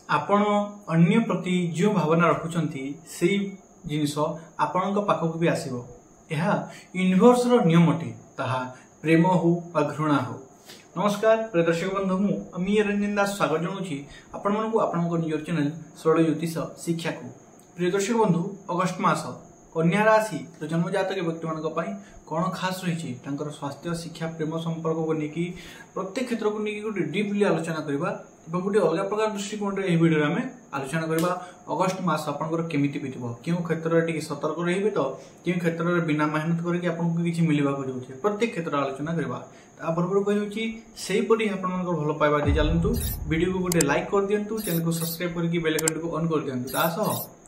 आपण अन्य प्रति जो भावना रखुचंती सेही जिनिस आपण पाखक भी आसीबो। यह यूनिवर्स रो नियम अटे, ताहा प्रेम हो बा घृणा हो। नमस्कार प्रिय दर्शक बंधु, मु अमी रंजन दास स्वागत जनाऊँगी आपण मानक आपणकर निज चैनल सरल ज्योतिष शिक्षा को। प्रिय दर्शक बंधु, अगस्ट मास कन्या राशि जन्मजातक व्यक्ति मान कौन खास रही स्वास्थ्य शिक्षा प्रेम संपर्क को लेकिन प्रत्येक क्षेत्र को लेकिन गोटे डीपली आलोचना करवा गोटे अलग प्रकार दृष्टिकोण भिडियो आम आलोचना करवा। अगस्ट मास आपंकर केमिति बीतब, क्यों क्षेत्र में सतर्क रही तो क्यों क्षेत्र में बिना मेहनत करके आपको किसी मिलवा जाऊँचे प्रत्येक क्षेत्र आलोचना करवा। पूर्व कहीपरी आप भल पाइबा दे चलतु वीडियो को गोटे लाइक कर दिंतु, चैनल को सब्सक्राइब करके बेल आइकन को ऑन कर दिंतु।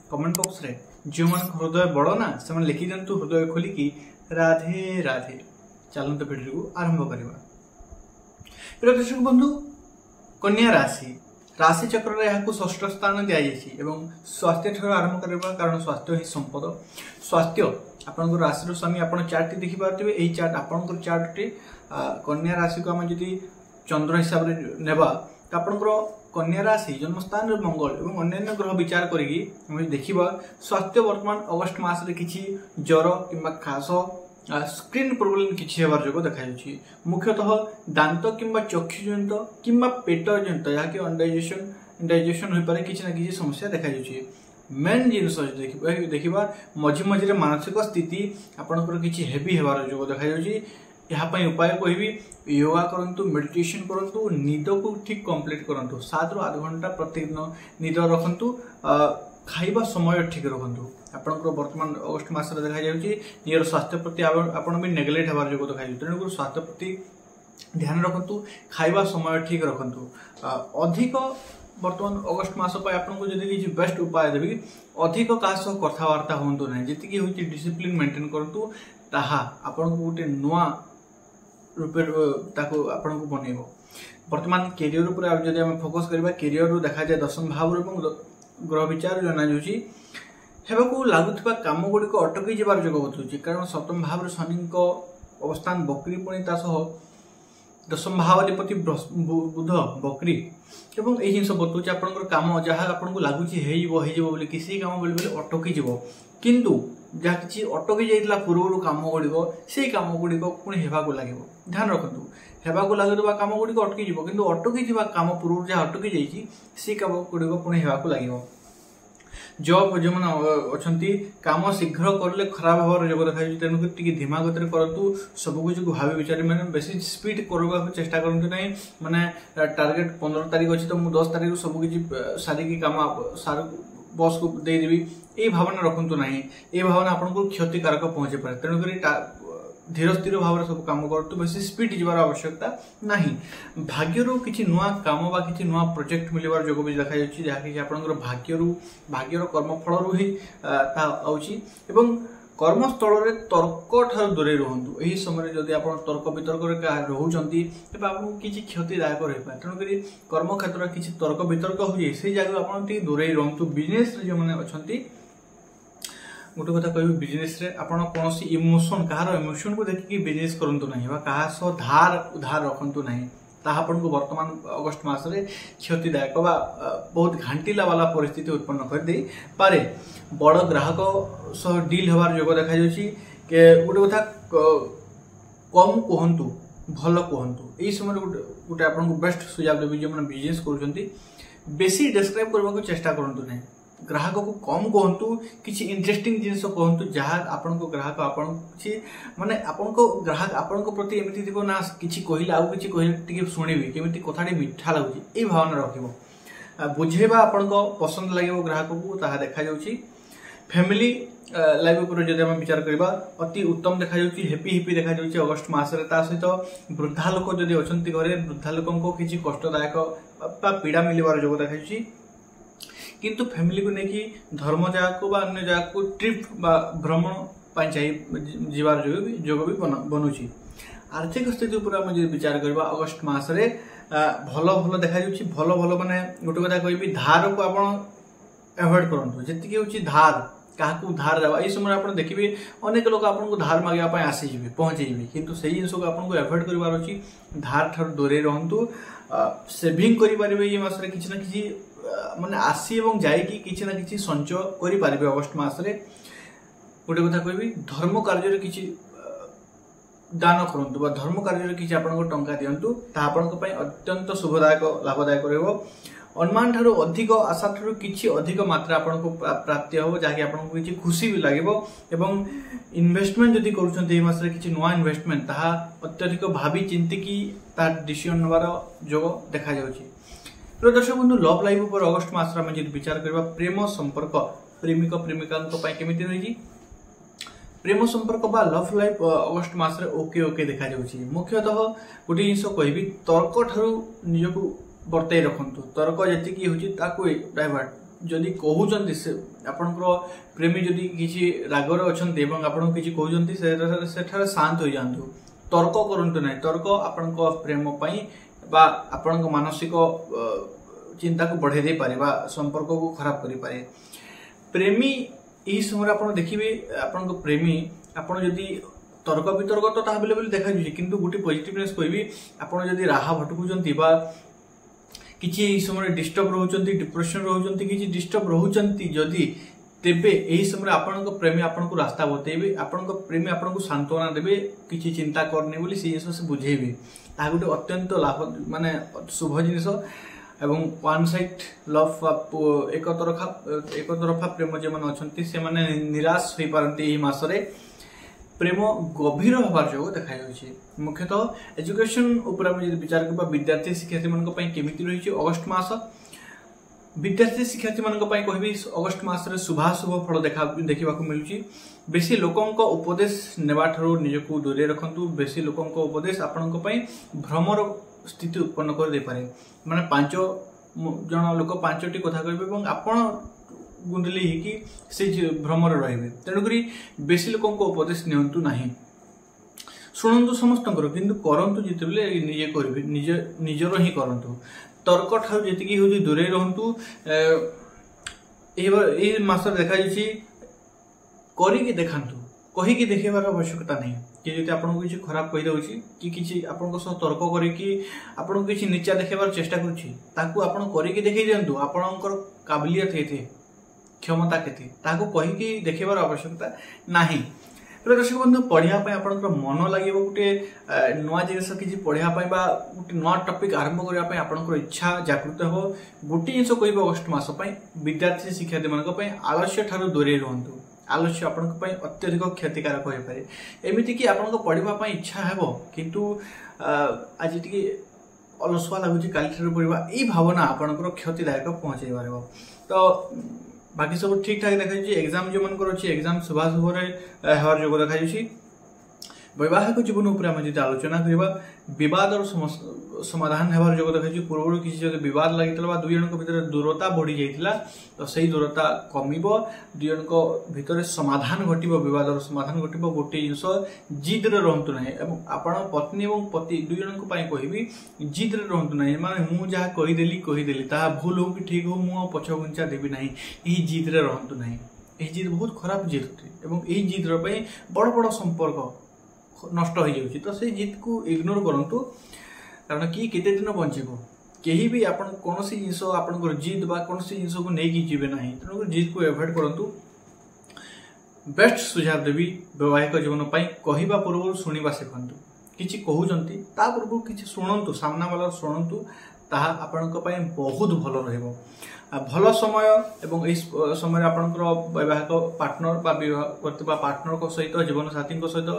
कमेंट बॉक्स रे जो मान हृदय बड़ ना से लिखि दिंतु हृदय खोलिकी राधे राधे। चलते वीडियो को आरंभ करवा। प्रिय दर्शक बंधु, कन्या राशि राशि चक्र यहाँ षष्ठ स्थान दि स्वास्थ्य ठार आरंभ करवा, कारण स्वास्थ्य ही संपद। स्वास्थ्य आपन राशि स्वामी आप चार्ट टी देखिपे, यही चार्ट आपन चार्ट टी कन्या राशि को आम जी चंद्र हिसाब से नेबा तो आपंकर कन्या राशि जन्मस्थान मंगल और अन्य ग्रह विचार करी देखा स्वास्थ्य वर्तमान अगस्ट मसरे किसी ज्वर कि खास स्क्रीन प्रोब्लेम किसी होबार जोग देखा। मुख्यतः दांत कि चक्षु जनित कि पेट जनित जहाँकि अनडाइजेशन हो पारे किसी ना किसी समस्या देखा। मेन जिनस देखा मझे मझे मानसिक स्थिति आपंकर किसी हेवी होबार जोग देखा। यहाँ उपाय कहबी योगा करंतु, मेडिटेशन करंतु, निद को ठीक कंप्लीट करंतु, 7 ରୁ 8 घंटा प्रत्येक दिन निद रखंतु, खाइबा समय ठीक रखंतु। आपनकर वर्तमान अगस्ट मास रे देखा जाउची नियर स्वास्थ्य प्रति आपण भी नेग्लेक्ट होबार जोग देखा। तेणु स्वास्थ्य प्रति ध्यान रखंतु, खाइबा समय ठीक रखंतु। अधिक वर्तमान अगस्ट मास पर आपको जब किसी बेस्ट उपाय देवी अधिक क्या सह कथबार्ता हूँ ना, जी हूँ डिसिप्लिन मेंटेन करंतु, ताहा आपन गोटे नुआ रूपे आपन को बनइब। वर्तमान कैरियर पर जब आम फोकस करवा, कैरियर देखा जाए दशम भाव ग्रह विचार जना जाऊँगी हेबाकू लगुवा कम गुड़िक अटकी जबार जोग बतुची, कारण सप्तम भाव शनि अवस्थान बकरी पुणी दशम भावाधिपति बुध बकरी एवं यही जिन बतौर आपंकर कम जहाँ आपको लगुच हो किसी कम बेले अटकी जीव, किंतु जहाँ किसी अटकी जाइला पूर्व कम गुड़िक से कम गुड़िक पुणी होगा लगे। ध्यान रखु होगा लगुवा कम गुड़िक अटकी जीव, किंतु अटकी जा कम पूर्व जहाँ अटकी जाइए से कम गुड़िक पुणी होगा लगे। जॉब जो मैंने काम शीघ्र करले खराब हबार जोग देखा। तेणुक धीमा गति करूँ, सबकुछ भावी विचार मैंने बेसी स्पीड करने चेष्टा करते ना। माने टार्गेट 15 तारीख अच्छी तो मुझे 10 तारीख सबकि सारिकी कम बस को देदेवी, ये भावना रखु ना। ये भावना आपको क्षतिकारक पहुंचे पाए। तेणुक धीर स्थिर भाव सब कम करूँ, बेसी स्पीड जीवार आवश्यकता ना। भाग्यर किसी नुआ काम बा किसी नुआ प्रोजेक्ट मिलवार जोग भी देखा जहाँकि आपंकर भाग्यर कर्मफल रू ही आउची। कर्मस्थल में तर्क ठार दूरे रुहतु। यही समय जदि आप तर्क वितर्क रोचंती तेज आपको किसी क्षतिदायक रही पाए। तेणुक कर्म क्षेत्र किसी तर्क वितर्क हुए से जगह आप दूरे रुहतु। बिजनेस जो मैंने अच्छा गोटे कथा कह बिजनेस आपड़ कौन इमोशन कहार इमोशन को देखिए बिजनेस करूँ ना, क्या सह धार उधार रखु ना, आपन को वर्तमान अगस्ट मसरे क्षतिदायक बहुत घांटिला वाला परिस्थिति उत्पन्न कर दे पारे। बड़ ग्राहक सह डील होबार जोग देखा गोटे कथा कम कहतु भल कहतु। यही समय गोटे आपको बेस्ट सुझाव देवी जो मैंने बिजनेस करुँच बेसी डिस्क्राइब करने को चेष्टा करूँ ना। ग्राहक को कम कहतु, किसी इंटरेस्टिंग जिनस कहतु जहाँ आपण ग्राहक आपण माने आपण ग्राहक आपण प्रति एमती थी ना कि कहले आउ कि कहले शुणिबी केमी कथाटी मिठा लगुच, ये भावना रख बुझेबा आपण पसंद लगे ग्राहक को ताहा देखा जाउची। फैमिली लाइफ उपर जब आम विचार करवा अति उत्तम देखा हेपी हेपी देखा अगस्ट मसरे। सहित वृद्धा लोक जदि अच्छा घरे वृद्धा लोक किसी कष्टदायक पीड़ा मिलवार जोग देखा। किंतु फैमिली को लेकिन धर्म जगह को अन्य जगह को ट्रिप भ्रमण जीवार जोग भी बनूची। आर्थिक स्थिति उपर आम विचार करवा अगस्ट मसरे भल भल देखा भल भल माने गोटे कथा कहि धार को आप एवॉइड करूँ। जी हूँ धार क्या धार देवा ये समय आप देखिए अनेक लोग आपको धार मांगे आसीजे पहुँचे किंतु से जिन को आपको एवॉइड करार अच्छी। धार ठार दूरे रुहतु। सेविंग करें ये मसरे किसी ना किसी माने आसी एवं जाइकी किछि ना किछि संचय करि पारिबे अगस्त मास रे। गोटे कथा कहबी धर्म कार्य रे किछि दान करंतु बा धर्म कार्य रे किछि आपन को टंका दियंतु ता आपन को पय अत्यंत शुभदायक लाभदायक रहबो। अनुमान ठारू अधिक आशा ठारू किछि अधिक मात्रा आपन को प्राप्ति हो जाकि आपन को किछि खुशी भी लागेबो एवं इन्वेस्टमेंट जदि करूछन ए मास रे किछि नवा इन्वेस्टमेंट ताहा अत्यधिक भाबी चिंती की ता डिसीजन नबार जोग देखा जाउछि। तो दर्शक बंधु लव लाइफ पर अगस्त मास रे हम जदि विचार करबा प्रेम संपर्क प्रेमिक प्रेमिकांक पय केमिति रहिछि प्रेम संपर्क बा लव लाइफ अगस्त मास रे ओके ओके देखा जाउछि। मुख्यतः गोटे जिंस कहबी तर्क ठारू निजको बर्ताई रखंतु तर्क जति की होछि ताकू डाइवर्ट जदि कहउचंती से आपनकर प्रेमी जदि किछि रागर अछंती एवं आपन किछि कहउचंती सेठारे शांत हो जांतु तर्क करंतु नै तर्क आपनक प्रेम पई बा आपनक मानसिक चिंता को बढ़े दे पारे बा संपर्क को खराब करि पारे। प्रेमी एही समय आपन देखिबे आपनक प्रेमी आपन जदि तर्क वितर्क तो ता अवेलेबल देखा जुछि किंतु गुटी पॉजिटिवनेस कहबी आपन जदि राहा भटकुचंती बा किछि समय डिस्टर्ब रहउचंती डिप्रेशन रहउचंती किछि डिस्टर्ब रहउचंती जदि तेबे एही समय आपनक प्रेमी आपनको रास्ता बतेबे आपनक प्रेमी आपनको सांत्वना देबे किछि चिंता करने बोली से से बुझेबे ता गुटे अत्यंत लाभ माने शुभ जिनिस एवं वन साइड लव एक तरफा प्रेम जे मन अछंती से माने निराश होई पारंती एही मासरे प्रेम गभीर होबार जो देखा जाउछि। मुख्यतः एजुकेशन ऊपर हम यदि विचार करबा विद्यार्थी शिक्षार्थी मन को पय केमिति रहिछि अगस्त मास विद्यार्थी शिक्षार्थी मन को पय कहबी अगस्त मास रे शुभाशुभ फल देखिबा को मिलुछि। बेसी लोकंक उपदेश नेबा ठारो निजको दूरे रखंतु बेसी लोकंक उपदेश आपन को पय भ्रमर स्थिति उत्पन्न कर दे पारे माने 5 जन लोक 5टी कथा कहबे एवं आपन गुंडली कि से भ्रमर रहिबे तेणुकरी बेसी लोकंक उपदेश नियंतु नाही शुणंतु समस्त किंतु करंतु जितेबले निजे करबे निजर ही करंतु तर्क ठारू जेतिकी होजी दूरे रहंतु। ए मास देखा जाछि करी के देखांतु कहि के देखेबार आवश्यकता नहीं कि जति आपन को किछि खराब कहि दउछि कि किछि आपन को सह तर्क करी कि आपन को किछि नीचा देखेबार चेष्टा करछि ताकू आपन करी के देखै दियंतु आपनकर काबिलियत हेते क्षमता केते ताकू कहि के देखेबार आवश्यकता नाही। दर्शक बंधु पढ़िया पय आपनकर मन लागिबो गुटे नवा जिनिस किछि पढ़िया पय बा गुटे नवा टॉपिक आरंभ करिया पय आपनकर इच्छा जागृत हो गुटे जिनिस कहबो अगस्त मास पय विद्यार्थी शिक्षार्थी मानक पय आलस्य ठारू दूरे रहंतु आलस्य आपनक पय अत्यधिक क्षतिकारक होय पारे एमिति कि आपनको पढ़िबा पय इच्छा हेबो किंतु आज टिके अलसुआ लागुची काली ठारू पढ़िबा ई भावना आपनकर क्षतिदायक पहुंचै पारबो। तो बाकी सब ठीक ठाक देखा एग्जाम जो मन कर एग्जाम शुभाशुभ हर जोग देखा वैवाहिक जीवन उपर आम जब आलोचना करवा बद समाधान होबार जोग देखा पूर्व किसी जब बद लगी दुई जन भर दूरता बढ़ी जाता तो सही दूरता कमिब दुई जन भर समाधान घट बद समाधान घट गोटे जिनस जिद्रे रुँ ना आपण पत्नी और पति दुई जन कहबी जिद्रे रुँ ना माने मुझे कहीदेली ता भूल हो कि ठीक हो मु पछ घुंचा देवी ना यही जिद्रे रुँ ना यही जिद बहुत खराब जिद यही जिद्र बड़ बड़ संपर्क नष्ट हो जाउछि तो से जिद को इग्नोर करंतु कारण कि केते दिन बंचेबो केही भी आपण कोनोसी जिंस आपण को जिद बा कोनोसी जिंस को नै कि जीवे नाही तनो जिद को अवॉइड करंतु। बेस्ट सुझाव देबी वैवाहिक जीवन पई कहिबा पूर्व सुनिबा सिखंतु किछि कहउचंती ता पूर्व किछि सुनंतु सामना वाला सुनंतु ताहा आपनक पई बहुत भलो रहइबो भल समय एवं इस समय आपनकर वैवाहिक पार्टनर बा विवाह करथिबा पार्टनर को सहित जीवन साथी को सहित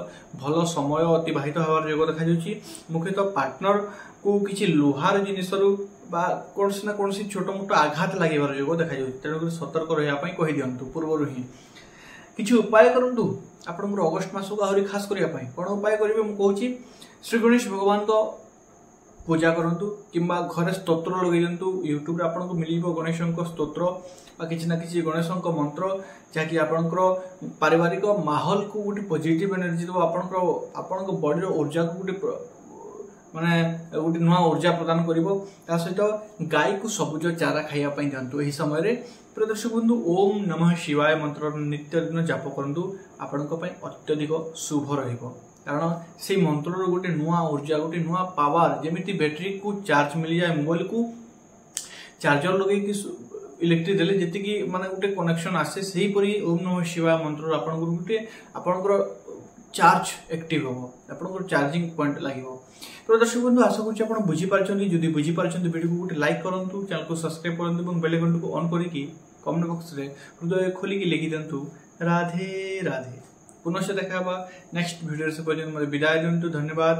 भल समय अतिबाहित होबार योग देखा जाउछि। मुख्यतः पार्टनर को किछि लोहार जिनिसरु बा कोनसी ना कोनसी छोट मोट आघात लागेबार योग देखा जाउछि तेणु सतर्क रहिया पई कहि दियंतु पूर्वरु ही किछि उपाय करंतु आपनकर अगस्त मास को आहुरी खास करिया पई कोन उपाय करिवे मु कहूछि श्री गणेश भगवान को पूजा करंतु किंबा घरे स्तोत्र लगे दिंतु यूट्यूब रे आपन को मिलिबो गणेश को स्तोत्र बा किछि ना किछि गणेश को मंत्र जाकि आपनकर पारिवारिक माहौल को गुटी पॉजिटिव एनर्जी दो आपन को बॉडी रो ऊर्जा को गुटी माने गुटी नवा ऊर्जा प्रदान करिवो ता सहित गाय को सबुज चारा खाइया पई दिंतु एही समय रे प्रदर्शक बंधु ओम नमः शिवाय मंत्र नित्य दिन जाप करंतु आपन को पई अत्यधिक शुभ रहइबो कारण से मंत्र गोटे नुआ ऊर्जा गोटे नुआ पावर जेमिति बैटरी को चार्ज मिल जाए मोबाइल को चार्जर लगे इलेक्ट्रिक देले जति माने गोटे कनेक्शन आसे सही परी ओम नमः शिवाय मंत्र आपन गोटे आपन चार्ज एक्टिव हो आपन चार्जिंग पॉइंट लागिवो। तो दर्शक बंधु आशा करूँ आप बुझी पार्छन्ती जदि बुझी पार्छन्ती वीडियो को गोटे लाइक करंतु चैनल को सब्सक्राइब करंतु और बेल आइकन को ऑन करिकि कमेंट बॉक्स रे हृदय खोलिकि लिखि दियंतु राधे राधे। पुनः देखा नेक्स्ट वीडियो से पर्यंत विदाय दियंतु। धन्यवाद।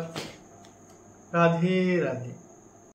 राधे राधे।